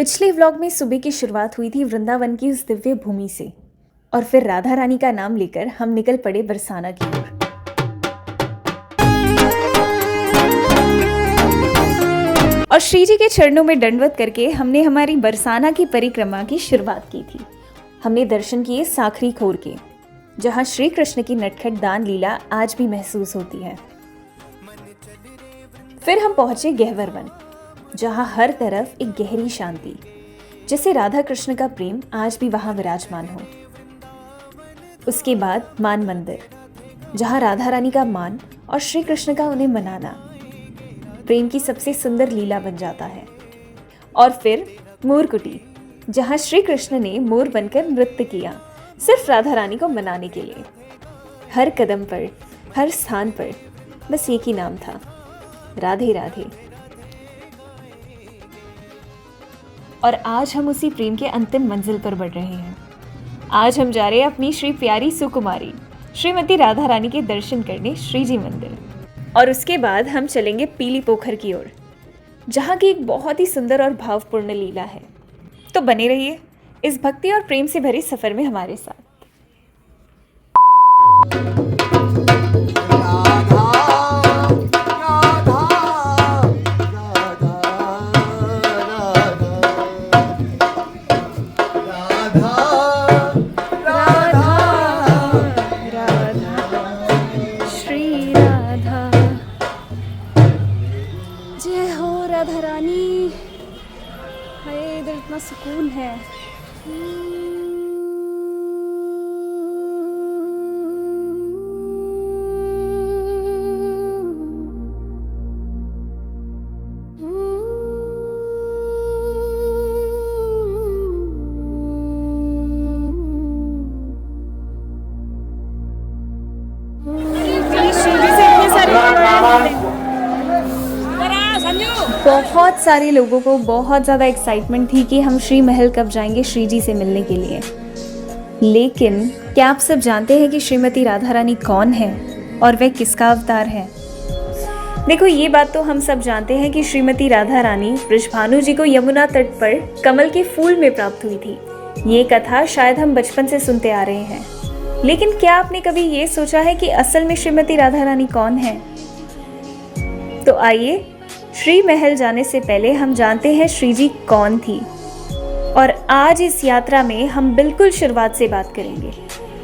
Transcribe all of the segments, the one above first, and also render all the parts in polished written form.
पिछले व्लॉग में सुबह की शुरुआत हुई थी वृंदावन की उस दिव्य भूमि से और फिर राधा रानी का नाम लेकर हम निकल पड़े बरसाना की ओर। और श्री जी के चरणों में दंडवत करके हमने हमारी बरसाना की परिक्रमा की शुरुआत की थी। हमने दर्शन किए साखरी खोर के, जहां श्री कृष्ण की नटखट दान लीला आज भी महसूस होती है। फिर हम पहुंचे गहवर वन, जहां हर तरफ एक गहरी शांति, जैसे राधा कृष्ण का प्रेम आज भी वहां विराजमान हो। उसके बाद मान मंदिर, जहां राधा रानी का मान और श्री कृष्ण का उन्हें मनाना प्रेम की सबसे सुंदर लीला बन जाता है। और फिर मोर कुटी, जहां श्री कृष्ण ने मोर बनकर नृत्य किया, सिर्फ राधा रानी को मनाने के लिए। हर कदम पर, हर स्थान पर बस एक ही नाम था, राधे राधे। और आज हम उसी प्रेम के अंतिम मंजिल पर बढ़ रहे हैं। आज हम जा रहे हैं अपनी श्री प्यारी सुकुमारी श्रीमती राधा रानी के दर्शन करने श्री जी मंदिर। और उसके बाद हम चलेंगे पीली पोखर की ओर, जहाँ की एक बहुत ही सुंदर और भावपूर्ण लीला है। तो बने रहिए इस भक्ति और प्रेम से भरे सफर में हमारे साथ। राधा रानी, हाय इधर इतना सुकून है। बहुत सारे लोगों को बहुत ज़्यादा एक्साइटमेंट थी कि हम श्री महल कब जाएंगे श्री जी से मिलने के लिए। लेकिन क्या आप सब जानते हैं कि श्रीमती राधा रानी कौन है और वह किसका अवतार है? देखो, ये बात तो हम सब जानते हैं कि श्रीमती राधा रानी वृषभानु जी को यमुना तट पर कमल के फूल में प्राप्त हुई थी। ये कथा शायद हम बचपन से सुनते आ रहे हैं। लेकिन क्या आपने कभी ये सोचा है कि असल में श्रीमती राधा रानी कौन है? तो आइए, श्री महल जाने से पहले हम जानते हैं श्री जी कौन थी। और आज इस यात्रा में हम बिल्कुल शुरुआत से बात करेंगे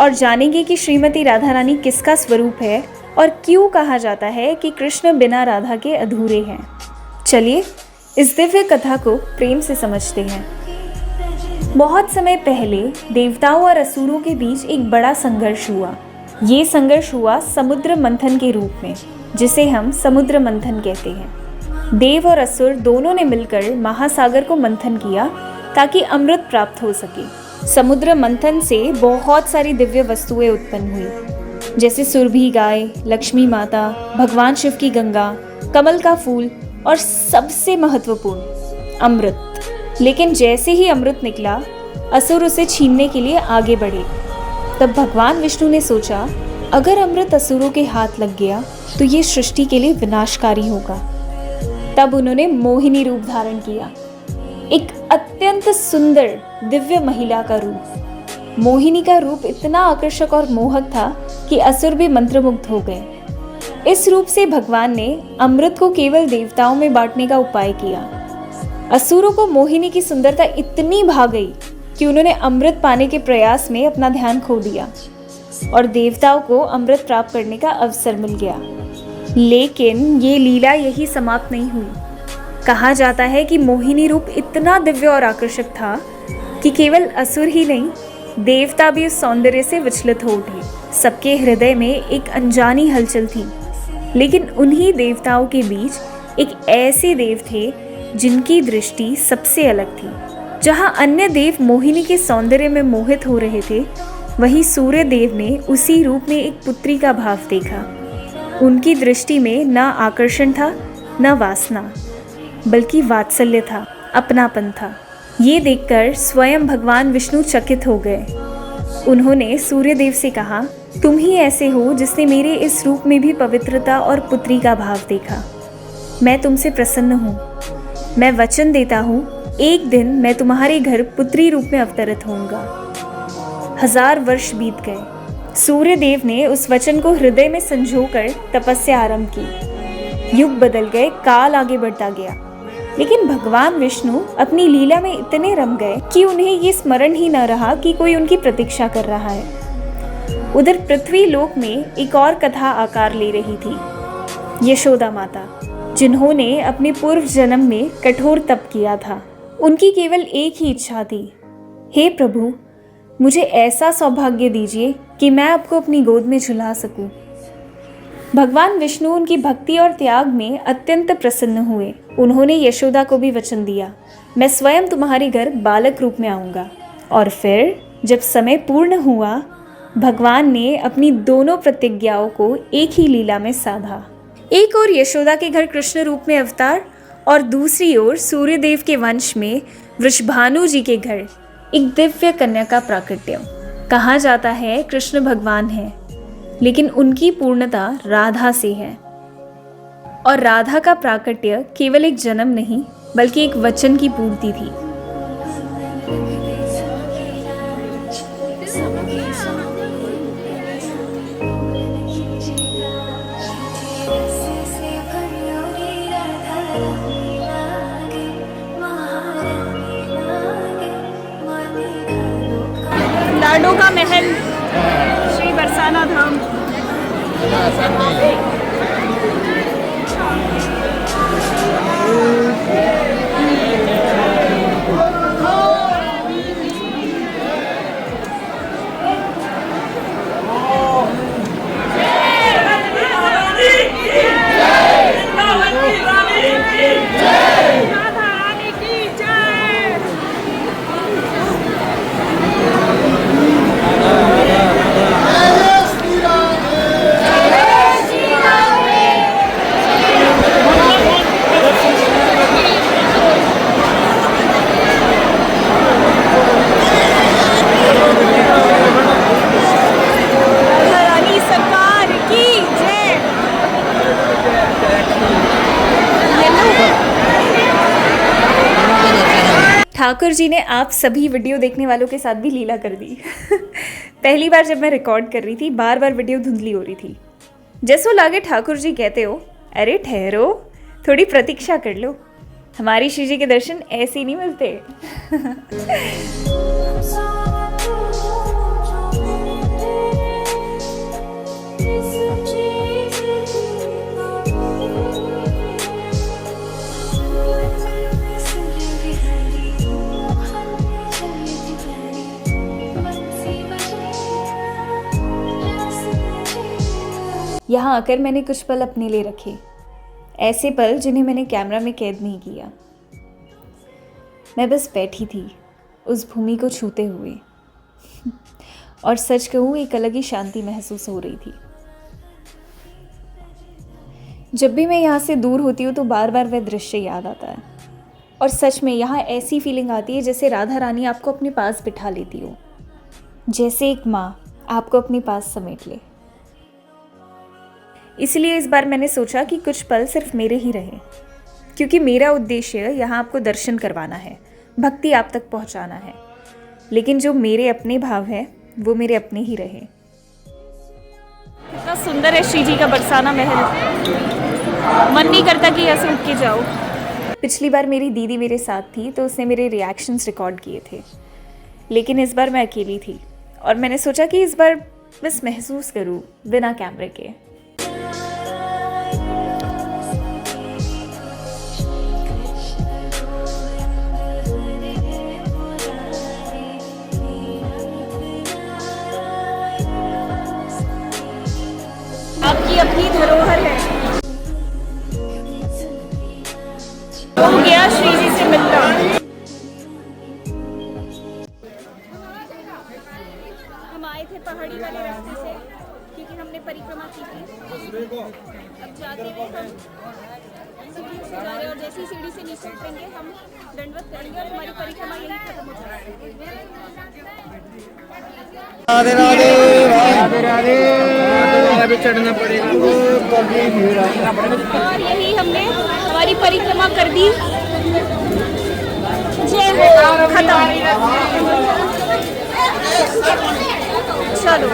और जानेंगे कि श्रीमती राधा रानी किसका स्वरूप है और क्यों कहा जाता है कि कृष्ण बिना राधा के अधूरे हैं। चलिए इस दिव्य कथा को प्रेम से समझते हैं। बहुत समय पहले देवताओं और असुरों के बीच एक बड़ा संघर्ष हुआ। ये संघर्ष हुआ समुद्र मंथन के रूप में, जिसे हम समुद्र मंथन कहते हैं। देव और असुर दोनों ने मिलकर महासागर को मंथन किया ताकि अमृत प्राप्त हो सके। समुद्र मंथन से बहुत सारी दिव्य वस्तुएं उत्पन्न हुई, जैसे सुरभि गाय, लक्ष्मी माता, भगवान शिव की गंगा, कमल का फूल और सबसे महत्वपूर्ण अमृत। लेकिन जैसे ही अमृत निकला, असुर उसे छीनने के लिए आगे बढ़े। तब भगवान विष्णु ने सोचा, अगर अमृत असुरों के हाथ लग गया तो ये सृष्टि के लिए विनाशकारी होगा। तब उन्होंने मोहिनी रूप धारण किया, एक अत्यंत सुंदर दिव्य महिला का रूप। मोहिनी का रूप इतना आकर्षक और मोहक था कि असुर भी मंत्रमुग्ध हो गए। इस रूप से भगवान ने अमृत को केवल देवताओं में बांटने का उपाय किया। असुरों को मोहिनी की सुंदरता इतनी भा गई कि उन्होंने अमृत पाने के प्रयास में अपना ध्यान खो दिया और देवताओं को अमृत प्राप्त करने का अवसर मिल गया। लेकिन ये लीला यही समाप्त नहीं हुई। कहा जाता है कि मोहिनी रूप इतना दिव्य और आकर्षक था कि केवल असुर ही नहीं, देवता भी उस सौंदर्य से विचलित हो उठे। सबके हृदय में एक अनजानी हलचल थी। लेकिन उन्हीं देवताओं के बीच एक ऐसे देव थे जिनकी दृष्टि सबसे अलग थी। जहाँ अन्य देव मोहिनी के सौंदर्य में मोहित हो रहे थे, वहीं सूर्य देव ने उसी रूप में एक पुत्री का भाव देखा। उनकी दृष्टि में न आकर्षण था, न वासना, बल्कि वात्सल्य था, अपनापन था। ये देखकर स्वयं भगवान विष्णु चकित हो गए। उन्होंने सूर्यदेव से कहा, तुम ही ऐसे हो जिसने मेरे इस रूप में भी पवित्रता और पुत्री का भाव देखा। मैं तुमसे प्रसन्न हूँ। मैं वचन देता हूँ एक दिन मैं तुम्हारे घर पुत्री रूप में अवतरित होऊंगा। 1000 वर्ष बीत गए। सूर्य देव ने उस वचन को हृदय में संजोकर तपस्या आरंभ की। युग बदल गए, काल आगे बढ़ता गया, लेकिन भगवान विष्णु अपनी लीला में इतने रम गए कि उन्हें ये स्मरण ही न रहा कि कोई उनकी प्रतीक्षा कर रहा है। उधर पृथ्वी लोक में एक और कथा आकार ले रही थी। यशोदा माता, जिन्होंने अपने पूर्व जन्म में कठोर तप किया था, उनकी केवल एक ही इच्छा थी, हे प्रभु, मुझे ऐसा सौभाग्य दीजिए कि मैं आपको अपनी गोद में झुला सकूं। भगवान विष्णु उनकी भक्ति और त्याग में अत्यंत प्रसन्न हुए। उन्होंने यशोदा को भी वचन दिया, मैं स्वयं तुम्हारे घर बालक रूप में आऊँगा। और फिर जब समय पूर्ण हुआ, भगवान ने अपनी दोनों प्रतिज्ञाओं को एक ही लीला में साधा। एक ओर यशोदा के घर कृष्ण रूप में अवतार और दूसरी ओर सूर्यदेव के वंश में वृषभानु जी के घर एक दिव्य कन्या का प्राकट्य। कहा जाता है कृष्ण भगवान है, लेकिन उनकी पूर्णता राधा से है। और राधा का प्राकट्य केवल एक जन्म नहीं, बल्कि एक वचन की पूर्ति थी। लाडो का महल, श्री बरसाना धाम। ठाकुर जी ने आप सभी वीडियो देखने वालों के साथ भी लीला कर दी। पहली बार जब मैं रिकॉर्ड कर रही थी, बार बार वीडियो धुंधली हो रही थी। जैसो लागे ठाकुर जी कहते हो, अरे ठहरो, थोड़ी प्रतीक्षा कर लो, हमारी श्री जी के दर्शन ऐसे ही नहीं मिलते। यहाँ आकर मैंने कुछ पल अपने लिए रखे, ऐसे पल जिन्हें मैंने कैमरा में कैद नहीं किया। मैं बस बैठी थी उस भूमि को छूते हुए, और सच कहूँ एक अलग ही शांति महसूस हो रही थी। जब भी मैं यहाँ से दूर होती हूँ तो बार बार वह दृश्य याद आता है, और सच में यहाँ ऐसी फीलिंग आती है जैसे राधा रानी आपको अपने पास बिठा लेती हो, जैसे एक माँ आपको अपने पास समेट ले। इसलिए इस बार मैंने सोचा कि कुछ पल सिर्फ मेरे ही रहे, क्योंकि मेरा उद्देश्य यहाँ आपको दर्शन करवाना है, भक्ति आप तक पहुँचाना है, लेकिन जो मेरे अपने भाव है वो मेरे अपने ही रहे। कितना सुंदर है श्री जी का बरसाना महल, मन नहीं करता कि यहाँ से उठ के जाओ। पिछली बार मेरी दीदी मेरे साथ थी तो उसने मेरे रिएक्शंस रिकॉर्ड किए थे, लेकिन इस बार मैं अकेली थी और मैंने सोचा कि इस बार बस महसूस करूँ बिना कैमरे के। आपकी अपनी धरोहर है। हो गया श्री जी से मिलना। हम आए थे पहाड़ी वाले रास्ते से, क्योंकि हमने परिक्रमा की थी। अब जाते हुए हम सीढ़ी से जा रहे हैं, और जैसी सीढ़ी से नीचे उतरेंगे हम दंडवत करेंगे और हमारी परिक्रमा यहीं खत्म हो जाएगी। राधे राधे राधे राधे, अभी चढ़ना पड़ेगा। और यही हमने हमारी परिक्रमा कर दी। जय हो, खत्म। चलो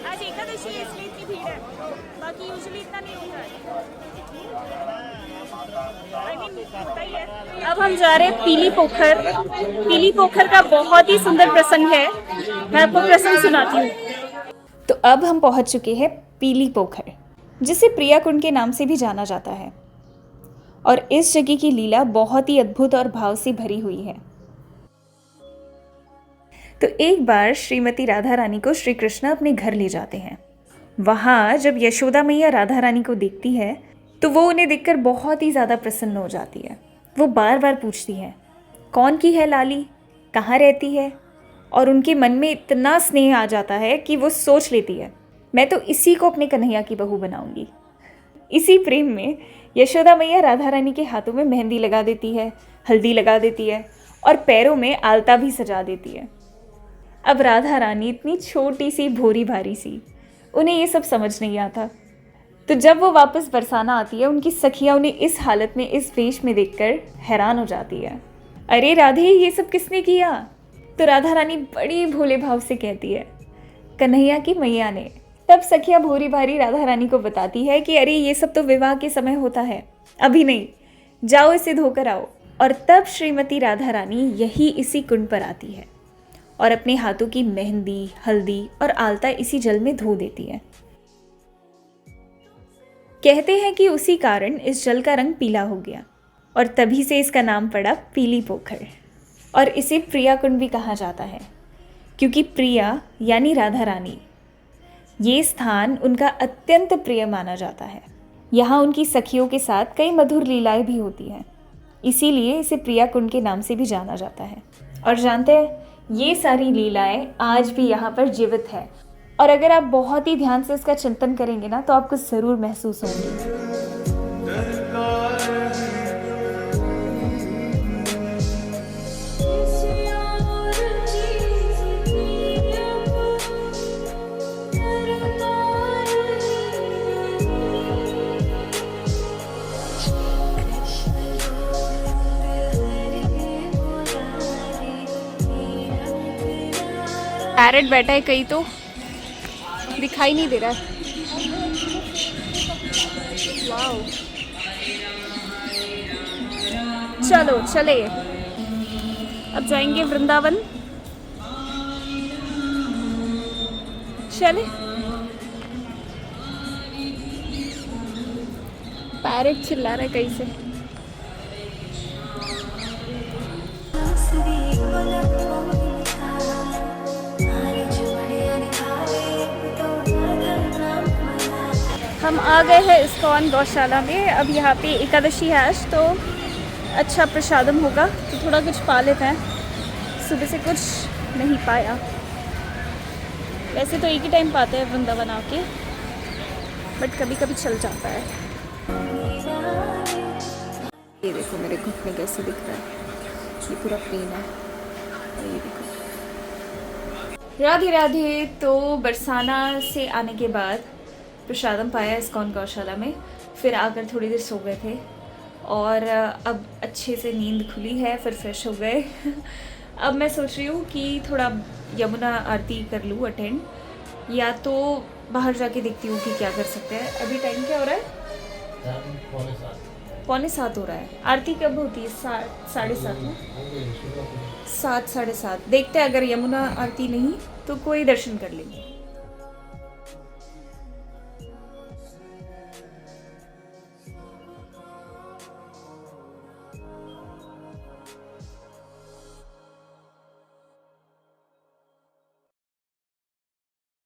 आज एकादशी है इसलिए इतनी भीड़ है, बाकी यूजुअली इतना नहीं होता है। होता ही है। अब हम जा रहे हैं पीली पोखर। पीली पोखर का बहुत ही सुंदर प्रसंग है, मैं आपको प्रसंग सुनाती हूँ। तो अब हम पहुंच चुके हैं पीली पोखर, जिसे प्रिया कुंड के नाम से भी जाना जाता है। और इस जगह की लीला बहुत ही अद्भुत और भाव से भरी हुई है। तो एक बार श्रीमती राधा रानी को श्री कृष्ण अपने घर ले जाते हैं। वहाँ जब यशोदा मैया राधा रानी को देखती है तो वो उन्हें देखकर बहुत ही ज़्यादा प्रसन्न हो जाती है। वो बार बार पूछती है, कौन की है लाली, कहाँ रहती है? और उनके मन में इतना स्नेह आ जाता है कि वो सोच लेती है, मैं तो इसी को अपने कन्हैया की बहू बनाऊंगी। इसी प्रेम में यशोदा मैया राधा रानी के हाथों में मेहंदी लगा देती है, हल्दी लगा देती है और पैरों में आलता भी सजा देती है। अब राधा रानी इतनी छोटी सी भोरी भारी सी, उन्हें ये सब समझ नहीं आता। तो जब वो वापस बरसाना आती है, उनकी सखियाँ उन्हें इस हालत में, इस वेश में देखकर हैरान हो जाती है। अरे राधे, ये सब किसने किया? तो राधा रानी बड़ी भोले भाव से कहती है, कन्हैया की मैया ने। तब सखिया भोरी भारी राधा रानी को बताती है कि अरे ये सब तो विवाह के समय होता है, अभी नहीं, जाओ इसे धोकर आओ। और तब श्रीमती राधा रानी यही इसी कुंड पर आती है और अपने हाथों की मेहंदी, हल्दी और आलता इसी जल में धो देती है। कहते हैं कि उसी कारण इस जल का रंग पीला हो गया और तभी से इसका नाम पड़ा पीली पोखर। और इसे प्रिया कुंड भी कहा जाता है, क्योंकि प्रिया यानी राधा रानी, ये स्थान उनका अत्यंत प्रिय माना जाता है। यहाँ उनकी सखियों के साथ कई मधुर लीलाएं भी होती हैं, इसीलिए इसे प्रिया कुंड के नाम से भी जाना जाता है। और जानते हैं, ये सारी लीलाएं आज भी यहाँ पर जीवित है। और अगर आप बहुत ही ध्यान से इसका चिंतन करेंगे ना, तो आपको ज़रूर महसूस होंगी। पैरेट बैठा है कहीं, तो दिखाई नहीं दे रहा है। वाओ, चलो चले, अब जाएंगे वृंदावन। चले, पैरेट चिल्ला रहा है कहीं से। हम आ गए हैं इस्कॉन गौशाला में। अब यहाँ पे एकादशी है आज, तो अच्छा प्रसादम होगा, तो थोड़ा कुछ पा लेते हैं। सुबह से कुछ नहीं पाया। वैसे तो एक ही टाइम पाते हैं वृंदावन आके, बट कभी कभी चल जाता है। ये देखो मेरे घुटने कैसे दिख रहा है, ये पूरा प्लेन है। ये देखो, राधे राधे। तो बरसाना से आने के बाद प्रसादम पाया इस्कॉन गौशाला में, फिर आकर थोड़ी देर सो गए थे और अब अच्छे से नींद खुली है, फिर फ्रेश हो गए। अब मैं सोच रही हूँ कि थोड़ा यमुना आरती कर लूँ अटेंड, या तो बाहर जाके देखती हूँ कि क्या कर सकते हैं। अभी टाइम क्या हो रहा है? 6:45 हो रहा है। आरती कब होती है? 7:30 में, 7 साढ़े 7। देखते हैं, अगर यमुना आरती नहीं तो कोई दर्शन कर लेंगे।